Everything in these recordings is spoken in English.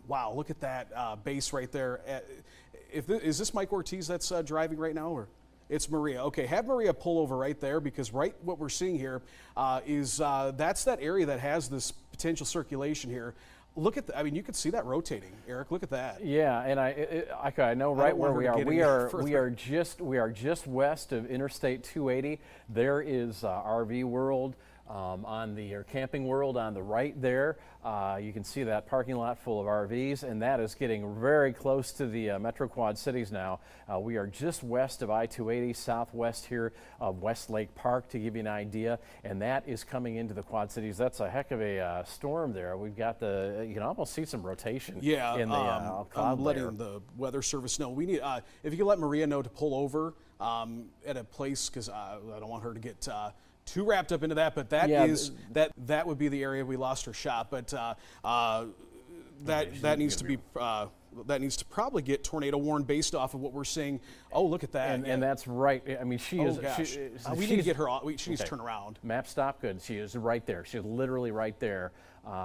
Wow, look at that base right there. Is this Mike Ortiz that's driving right now, or? It's Maria. Okay, have Maria pull over right there, because what we're seeing here is that's that area that has this potential circulation here. Look at I mean, you can see that rotating, Eric. Look at that. Yeah, and I know right where we are. We are just west of Interstate 280. There is RV World or Camping World on the right there. You can see that parking lot full of RVs, and that is getting very close to the Metro Quad Cities now. We are just west of I-280, southwest here of Westlake Park, to give you an idea, and that is coming into the Quad Cities. That's a heck of a storm there. We've got you can almost see some rotation. Yeah, in the cloud I'm letting the Weather Service know. We need, if you can let Maria know to pull over at a place, because I don't want her to get too wrapped up into that, but that would be the area we lost her shot. But that needs to be that needs to probably get tornado warned based off of what we're seeing. Oh, look at that! And that's right. I mean, she is. Gosh. We need to get her off. She needs to turn around. Map stop. Good. She is right there. She's literally right there.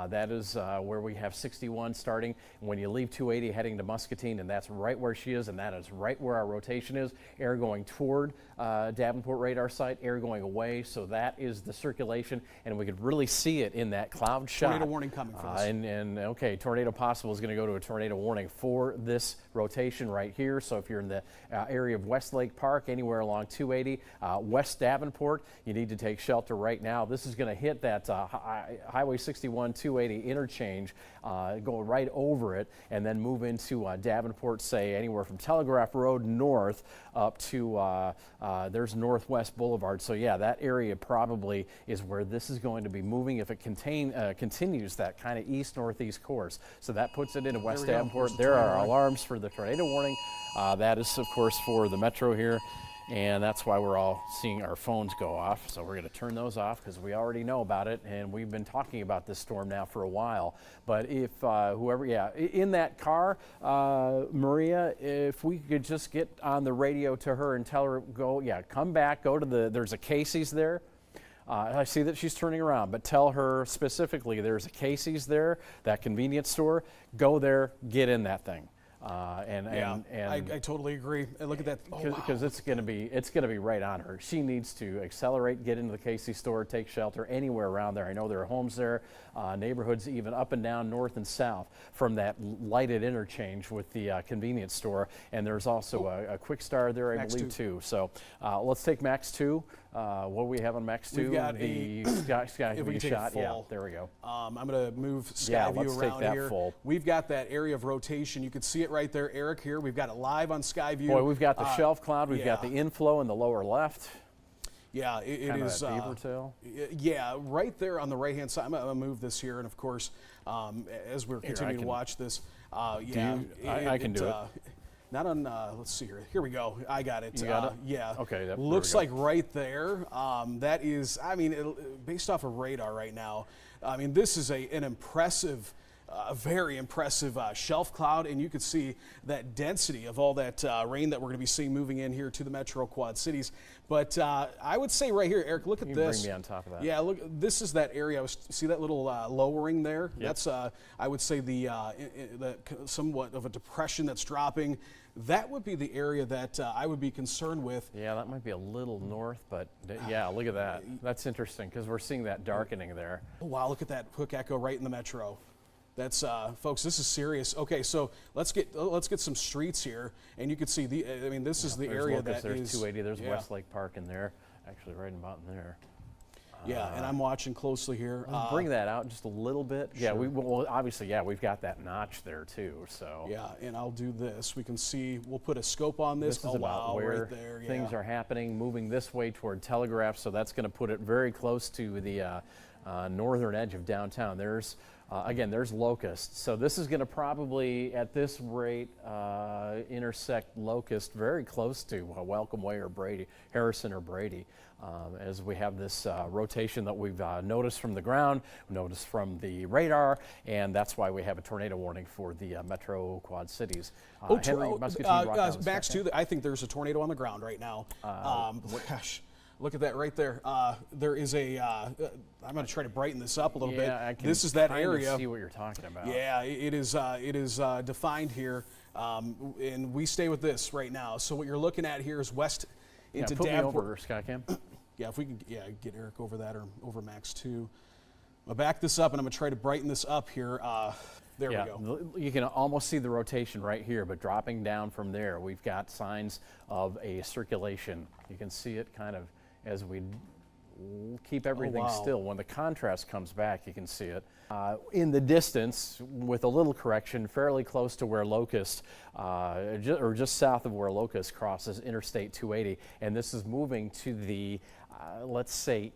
That is where we have 61 starting. When you leave 280 heading to Muscatine, and that's right where she is, and that is right where our rotation is. Air going toward Davenport radar site, air going away. So that is the circulation, and we could really see it in that cloud shot. Tornado warning coming for this. Okay, tornado possible is going to go to a tornado warning for this rotation right here. So if you're in the area of Westlake Park, anywhere along 280, West Davenport, you need to take shelter right now. This is going to hit that Highway 61 280 interchange, go right over it, and then move into Davenport, say anywhere from Telegraph Road north up to there's Northwest Boulevard. So yeah, that area probably is where this is going to be moving if it continues that kind of east-northeast course. So that puts it into West Davenport. There are alarms for the tornado warning. That is, of course, for the metro here. And that's why we're all seeing our phones go off. So we're going to turn those off because we already know about it, and we've been talking about this storm now for a while. But if whoever, in that car, Maria, if we could just get on the radio to her and tell her, come back, go to there's a Casey's there. I see that she's turning around, but tell her specifically there's a Casey's there, that convenience store. Go there, get in that thing. I totally agree. And look at that, because it's going to be right on her. She needs to accelerate, get into the Casey store, take shelter anywhere around there. I know there are homes there, neighborhoods even up and down north and south from that lighted interchange with the convenience store, and there's also a Quick Star there, I believe, too. So let's take Max 2. What do we have on Max 2? We've got the Skyview shot. Yeah, there we go. I'm going to move Skyview around here. Full. We've got that area of rotation. You can see it right there, Eric, here. We've got it live on Skyview. Boy, we've got the shelf cloud. We've got the inflow in the lower left. Yeah, it is. Beaver tail. Yeah, right there on the right-hand side. I'm going to move this here, and of course, as we're continuing to watch this, I can do it. Not on, let's see here. Here we go. I got it. You got it? Yeah. Okay. Looks like right there. That is, I mean, based off of radar right now, I mean, this is an impressive, very impressive shelf cloud, and you can see that density of all that rain that we're going to be seeing moving in here to the Metro Quad Cities. But I would say right here, Eric, look at this. Bring me on top of that. Yeah, look, this is that area. See that little lowering there? Yep. That's, I would say, the somewhat of a depression that's dropping. That would be the area that I would be concerned with. Yeah, that might be a little north, but yeah, look at that. That's interesting because we're seeing that darkening there. Oh, wow, look at that hook echo right in the metro. That's folks, this is serious. Okay, so let's get some streets here, and you can see I mean, this is the area that there's is 280. There's Westlake Park in there, actually right about in there. Yeah, and I'm watching closely here. Bring that out just a little bit. Yeah, Sure. well, obviously, yeah, we've got that notch there too. So yeah, and I'll do this. We can see. We'll put a scope on this. This is about where right there, things are happening, moving this way toward Telegraph. So that's going to put it very close to the northern edge of downtown. There's again, there's Locust. So this is going to probably, at this rate, intersect Locust very close to Welcome Way or Brady, Harrison or Brady. As we have this rotation that we've noticed from the ground, noticed from the radar, and that's why we have a tornado warning for the Metro Quad Cities. Max 2, I think there's a tornado on the ground right now. Gosh, Look at that right there. There is a, I'm going to try to brighten this up a little bit. I can This is that kind of area. see what you're talking about. Yeah, it is defined here, and we stay with this right now. So what you're looking at here is west into put Davenport. me over, Scott Cam. Yeah, if we can, get Eric over that or over Max too. I'll back this up, and I'm going to try to brighten this up here. There we go. You can almost see the rotation right here, but dropping down from there, we've got signs of a circulation. You can see it kind of as we keep everything still. When the contrast comes back, you can see it. In the distance, with a little correction, fairly close to where Locust, or just south of where Locust crosses Interstate 280, and this is moving to the, let's say,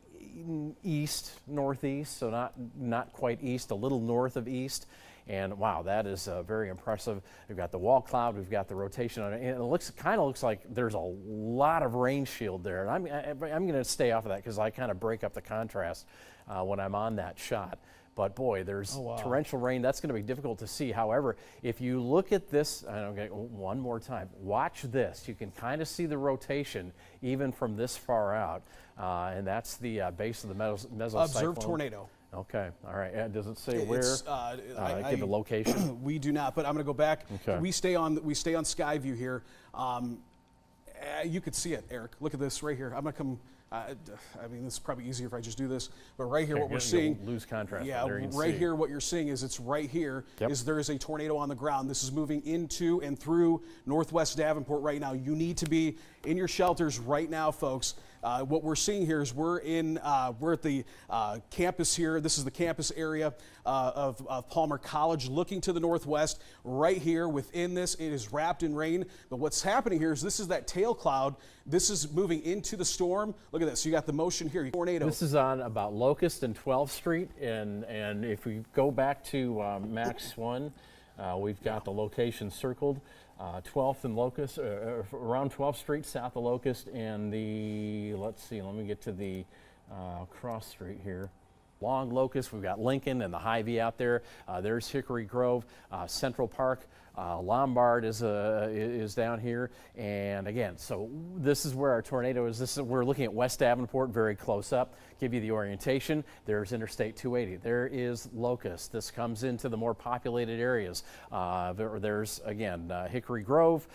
east, northeast, so not quite east, a little north of east. And wow, that is very impressive. We've got the wall cloud, we've got the rotation on it, and it kind of looks like there's a lot of rain shield there. And I'm going to stay off of that because I kind of break up the contrast when I'm on that shot. But boy, there's torrential rain. That's going to be difficult to see. However, if you look at this, okay, one more time, watch this. You can kind of see the rotation even from this far out, and that's the base of the mesocyclone. Observed tornado. Okay, all right. Does it say where? Give a location. We do not, but I'm going to go back. Okay. We stay on Skyview here. You could see it, Eric. Look at this right here. I'm going to come. I mean, this is probably easier if I just do this. But right here, what we're seeing. Lose contrast. Yeah, right here, what you're seeing is it's right here. Is there is a tornado on the ground. This is moving into and through northwest Davenport right now. You need to be in your shelters right now, folks. What we're seeing here is we're at the campus here. This is the campus area of Palmer College, looking to the northwest. Right here within this, it is wrapped in rain. But what's happening here is this is that tail cloud. This is moving into the storm. Look at this. You got the motion here. Tornado. This is on about Locust and 12th Street, and if we go back to Max 1, we've got the location circled. 12th and Locust, around 12th Street, south of Locust, and let's see, let me get to the cross street here. Long Locust, we've got Lincoln and the Hy-Vee out there. There's Hickory Grove, Central Park. Lombard is down here, and again, so this is where our tornado is. We're looking at West Davenport, very close up. Give you the orientation. There's Interstate 280. There is Locust. This comes into the more populated areas. There's again Hickory Grove.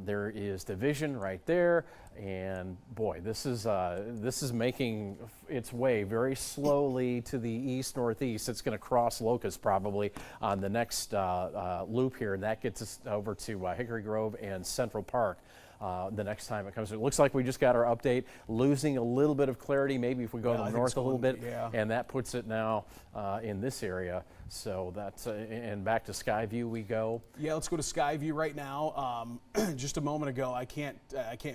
There is Division right there, and boy, this is making its way very slowly to the east northeast. It's going to cross Locust probably on the next loop here. That gets us over to Hickory Grove and Central Park the next time it comes through. It looks like we just got our update, losing a little bit of clarity, maybe if we go to the north a little bit, and that puts it now in this area. So that's, and back to Skyview we go. Yeah, let's go to Skyview right now. Just a moment ago, I can't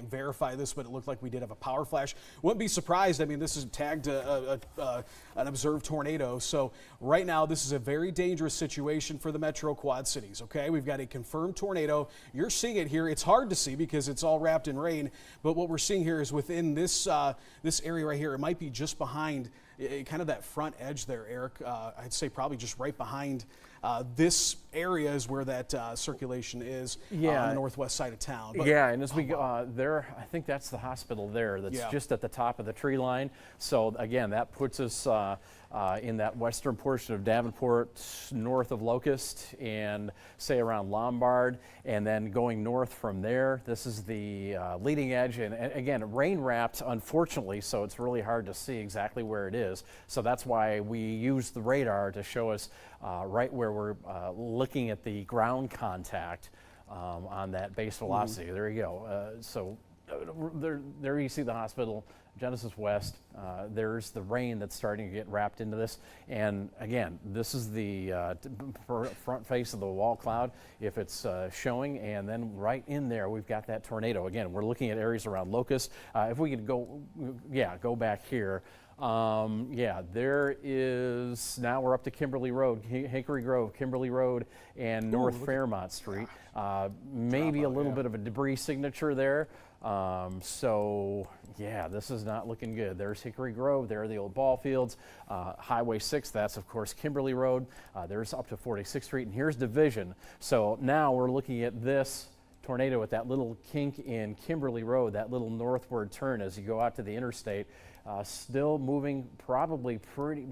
verify this, but it looked like we did have a power flash. Wouldn't be surprised. I mean, this is tagged an observed tornado. So right now, this is a very dangerous situation for the Metro Quad Cities, okay? We've got a confirmed tornado. You're seeing it here. It's hard to see because it's all wrapped in rain, but what we're seeing here is within this, this area right here. It might be just behind kind of that front edge there, Eric. I'd say probably just right behind this area is where that circulation is on the northwest side of town. But, and as we go there, I think that's the hospital there that's just at the top of the tree line. So again, that puts us in that western portion of Davenport, north of Locust, and say around Lombard, and then going north from there. This is the leading edge, and again, rain wrapped, unfortunately, so it's really hard to see exactly where it is. So that's why we use the radar to show us right where we're looking at the ground contact on that base velocity. There you go. So there you see the hospital, Genesis West. There's the rain that's starting to get wrapped into this. And again, this is the front face of the wall cloud, if it's showing. And then right in there, we've got that tornado. Again, we're looking at areas around Locust. If we could go, go back here. There is, now we're up to Kimberly Road, Hickory Grove, Kimberly Road, and North Fairmont Street. Maybe a little bit of a debris signature there. This is not looking good. There's Hickory Grove, there are the old ball fields. Highway 6, that's of course Kimberly Road. There's up to 46th Street, and here's Division. So now we're looking at this tornado at that little kink in Kimberly Road, that little northward turn as you go out to the interstate. Still moving probably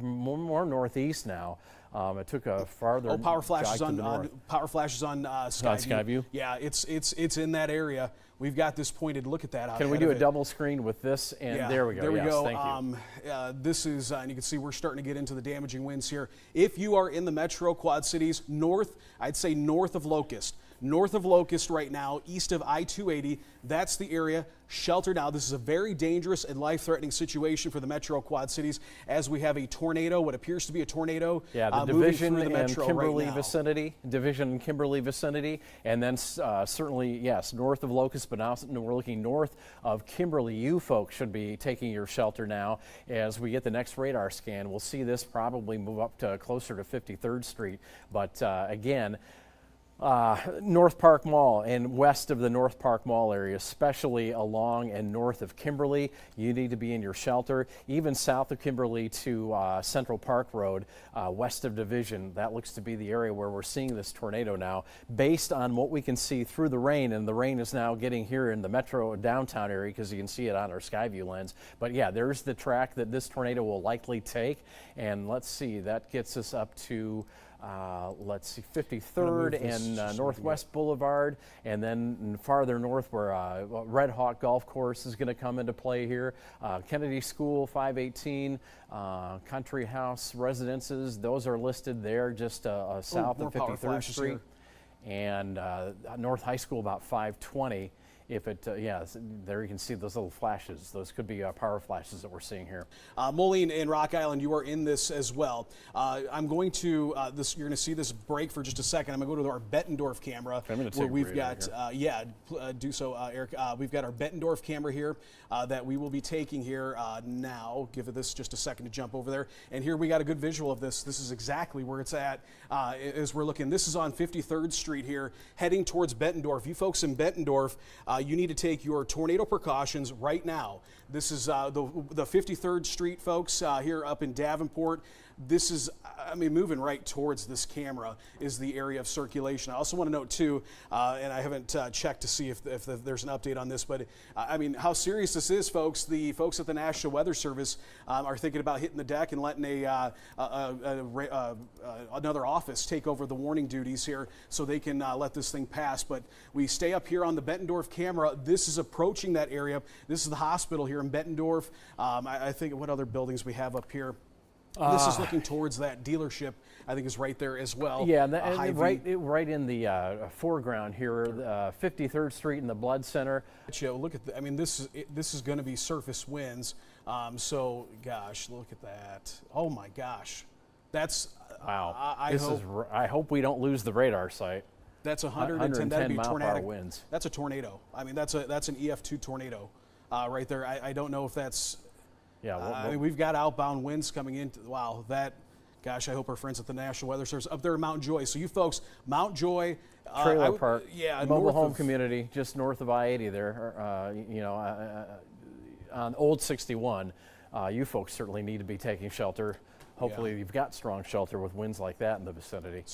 more northeast now. It took a farther power flashes jog to the on north. power flashes on Skyview. Skyview? Yeah, it's in that area. We've got this pointed. Look at that. Out Can we ahead do of a it. double screen with this? And Yeah, there we go. There we yes, go. Thank you. This is, and you can see we're starting to get into the damaging winds here. If you are in the metro Quad Cities, north, I'd say north of Locust. North of Locust right now, east of I-280, that's the area. Shelter now. This is a very dangerous and life-threatening situation for the metro Quad Cities as we have a tornado, what appears to be a tornado, Yeah, the moving Division through the and metro Kimberly right now. vicinity, Division and Kimberly vicinity, and then certainly, yes, north of Locust, but now we're looking north of Kimberly. You folks should be taking your shelter now. As we get the next radar scan, we'll see this probably move up to closer to 53rd Street, but again, North Park Mall and west of the North Park Mall area, especially along and north of Kimberly, you need to be in your shelter. Even south of Kimberly to Central Park Road, west of Division, that looks to be the area where we're seeing this tornado now, based on what we can see through the rain, and the rain is now getting here in the metro downtown area because you can see it on our Skyview lens. But yeah, there's the track that this tornado will likely take, and let's see, that gets us up to let's see, 53rd and Northwest Boulevard, and then farther north where Red Hawk Golf Course is going to come into play here. Kennedy School, 518, Country House Residences, those are listed there just south of 53rd Street. Here. And North High School about 520. If it, yeah, there you can see those little flashes. Those could be power flashes that we're seeing here. Moline and Rock Island, you are in this as well. I'm going to, you're going to see this break for just a second. I'm going to go to our Bettendorf camera. I'm going to where take we've got, do so, Eric. We've got our Bettendorf camera here that we will be taking here now. Give this just a second to jump over there. And here we got a good visual of this. This is exactly where it's at as we're looking. This is on 53rd Street here, heading towards Bettendorf. You folks in Bettendorf, you need to take your tornado precautions right now. This is the 53rd Street folks here up in Davenport. This is, I mean, moving right towards this camera is the area of circulation. I also want to note too, and I haven't checked to see if there's an update on this, but I mean, how serious this is, folks. The folks at the National Weather Service are thinking about hitting the deck and letting another office take over the warning duties here so they can let this thing pass. But we stay up here on the Bettendorf camera. This is approaching that area. This is the hospital here in Bettendorf. I think what other buildings we have up here. This is looking towards that dealership. I think is right there as well. Yeah, and right in the foreground here, 53rd Street and the Blood Center. Look at, I mean, this is going to be surface winds. So, gosh, look at that. Oh my gosh, that's wow. I hope we don't lose the radar site. That's 110. That'd be mile-per-hour winds. That's a tornado. I mean, that's an EF-2 tornado right there. I don't know if that's. Yeah, I mean, we've got outbound winds coming in. Wow, that, gosh, I hope our friends at the National Weather Service up there in Mount Joy. So you folks, Mount Joy. Trailer park, mobile home of, community, just north of I-80 there, you know, on Old 61. You folks certainly need to be taking shelter. Hopefully you've got strong shelter with winds like that in the vicinity. So